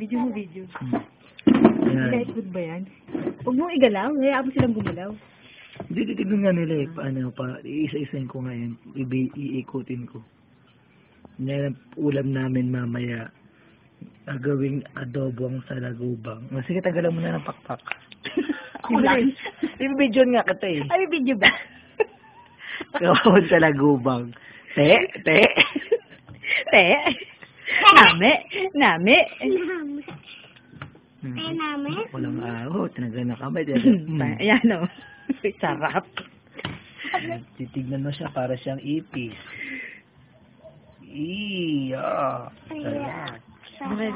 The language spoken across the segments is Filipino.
Video mo, video. Yan. Light food ba yan? Huwag mo igalaw. Hayaan mo silang gumalaw. Hindi, titignan nga nila eh. Paano pa, iisa-isahin ko nga yan. Iikutin ko. Yan ang ulam namin mamaya. Gagawing adobong sa lagubang. Sige, tagalan mo na ng pakpak. Ako lang. Ibibidyo nga kita eh. Ay, video ba? Gawin sa lagubang. Te. Te. Nami. Nami. Ay, namin? Walang aho. Tinagal na kamay. Ayan o. Sarap. Titignan mo siya para siyang ipis. Iya. Sarap.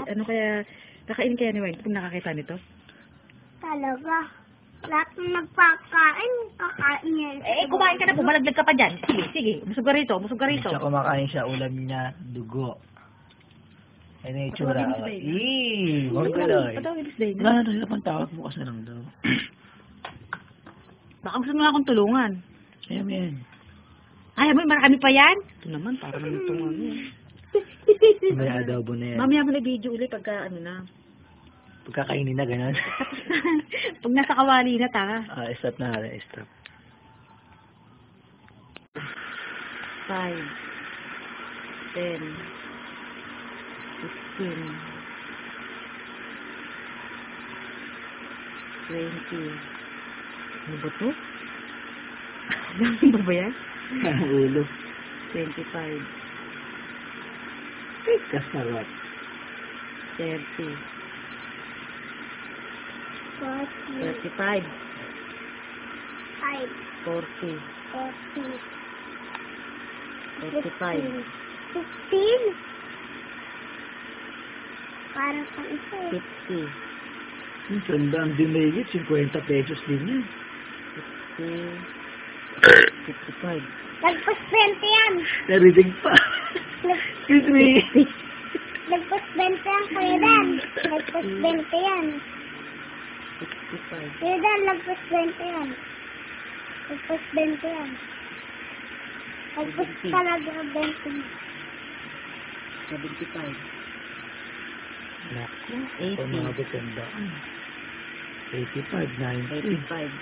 Ano kaya, kakain kaya ni Wayne kung nakakita nito? Talaga. Lahat ng nagpakain, kakain yan. Eh, kumain ka na, bumalaglag ka pa dyan. Sige. Busog ka rito. Siya kumakain siya, ulam niya, dugo. Ano yung itsura? Huwag ka daw eh. Patawagin is day Wala na. na sila pang tawag, bukas na lang daw. Baka gusto mo nga akong tulungan. Ayan yan. Ay, marami pa yan? Ito naman, para naman itong ano. May adobo na yan. Mamaya mo na video ulit pagka ano na. Pagkakainin na, gano'n. Pag nasa kawali na, tanga. Stop na, stop. 5, 10, 15, 20. Ano ba ito? Ano ba yan? Ang ulo. 25, Kasarap. 30, 35, 5, 40, 40, 45, 15. Para pang isa eh. 50, Yung sandang dinigit, 50 pesos din yan. 55, Lagpas 20 yan. Narinig pa. Excuse me. Lagpas 20 yan, Kuya Dan. Lagpas 20 yan. 65, Kuya Dan, lagpas 20 yan. Lagpas 20 yan. Lagpas talaga 20. 75, Naku, 80, pumabot ang daan. 85, 90. 85,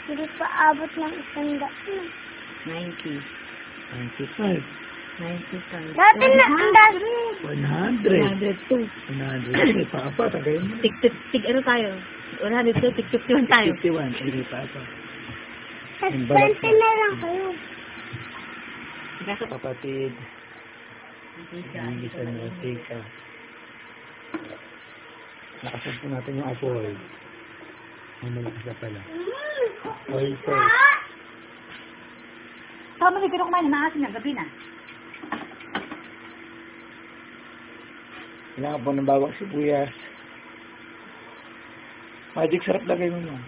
Hindi pa abot ng isang daan. 90, 95, 95. Dati na, ang dami. 100. 102. 100. May pa pa, tagayin mo. Tig ano tayo? 102, tig 51 tayo. 51, hindi pa pa. Tapos 20 na lang kayo. Kaso, Kapatid, hindi siya. hindi sa Nortica. Nakasan po natin yung apoy. Ang malakas na pala. Oil first. Tama mo, pero kumain, maasin na, gabi na. Kailangan po ng bawang sibuyas. Magic sarap lagay mo lang.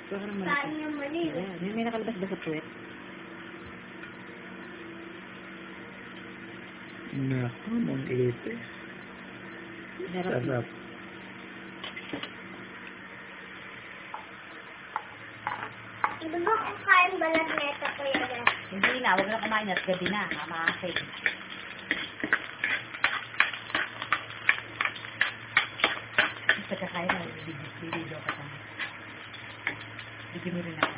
Sobrang Saan malaki. yung mali? Ayan, may nakalabas ba sa puwet? Naku, mong ipis. Sarap. Sarap. Hindi mo kakain balat na ito, Kuya Dan. Hindi na, huwag na kumain at gabi na, mamaasay. Basta kakain na, video ka sa video mo rin ako.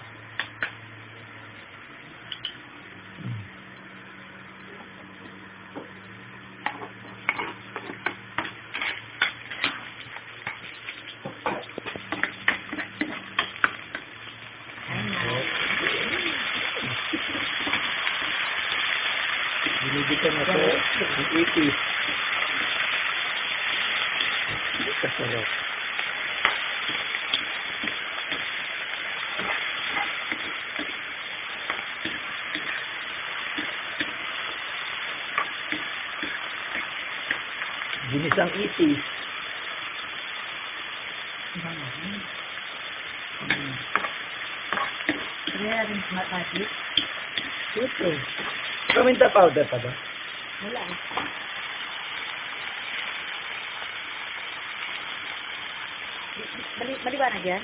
Binibitan na po ng ipis. Kasarap. Ginisang ipis. Kaya natin matapit. Ito. Paminta powder pa ba? Wala. Maliwanag yan?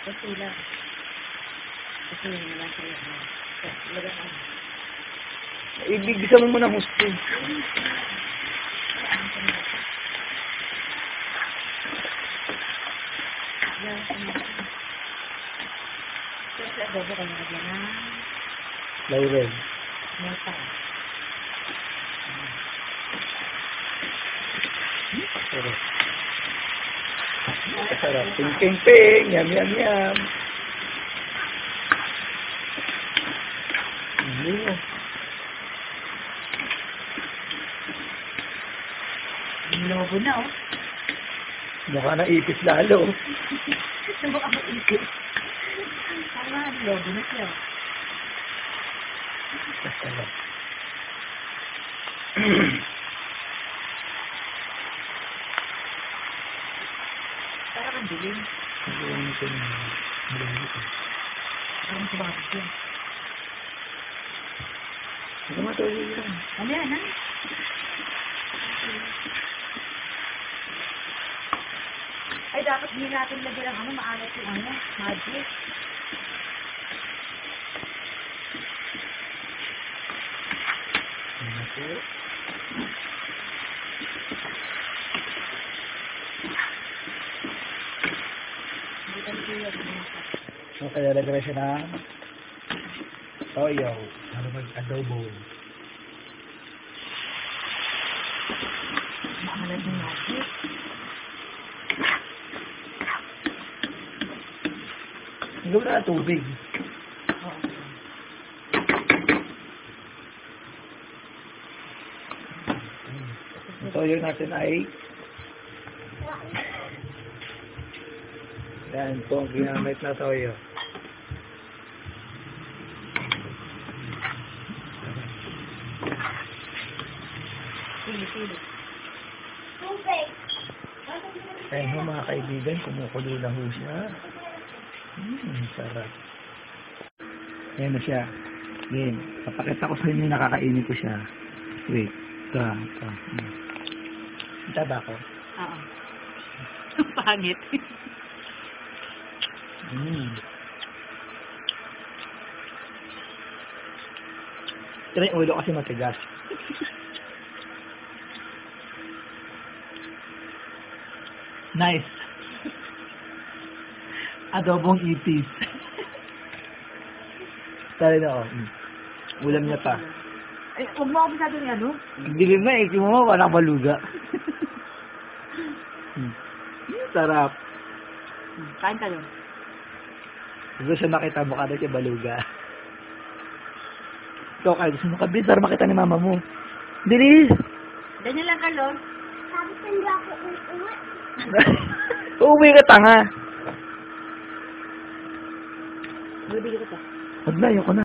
Kasi lang. Kasi lang lang sa'yo. Lagang ano. Ibigisa mo muna gusto. Kasi adobo ka nilagyan na Laurel. mota. Sarap. Sarap. Ping, ping, ping. Yum, yum, yum. Ano? Lobo na, oh. Mukha na ipis lalo. Subukan ako ikot. Tama, lobo na siya. Sarap. Para kang dilim. Ano ito na? Marami ito. Parang subakit siya. Ano matuloy yan? Ano yan, ha? Ay, dapat hindi natin lagyan ng maalat yung magic. Ano po? Hindi tayo siya. So, kaya lagay siya ng toyo. Ano mag-adobo? Maalat yung magic. Hindi na tubig. Oo. Ang toyo natin ay yan po ang ginamit na toyo. Pili. Tubig. Ayan ho mga kaibigan, kumukulo na ho siya. Sarap. Ayan na siya. Ayan. Papakita ko sa inyo, nakakainin ko siya. Wait. Ito. Kita ba ako? Oo. Pangit. Ito yung ulo kasi matigas. Nice. Adobong ipis. Tara na ako. Ulam niya pa. Ay, huwag mo ako masyado ni ano. Dilim na eh. Mo walang baluga. Sarap. Kain tayo. Gusto siya makita mo kada siya baluga. Ikaw kaya gusto mo kabis para makita ni mama mo. Bilis! Ganyan lang ka, Lord. Sabi ko hindi ako uuwi. Uuwi ka tanga. Bibili ko to. Huwag na, ayoko na.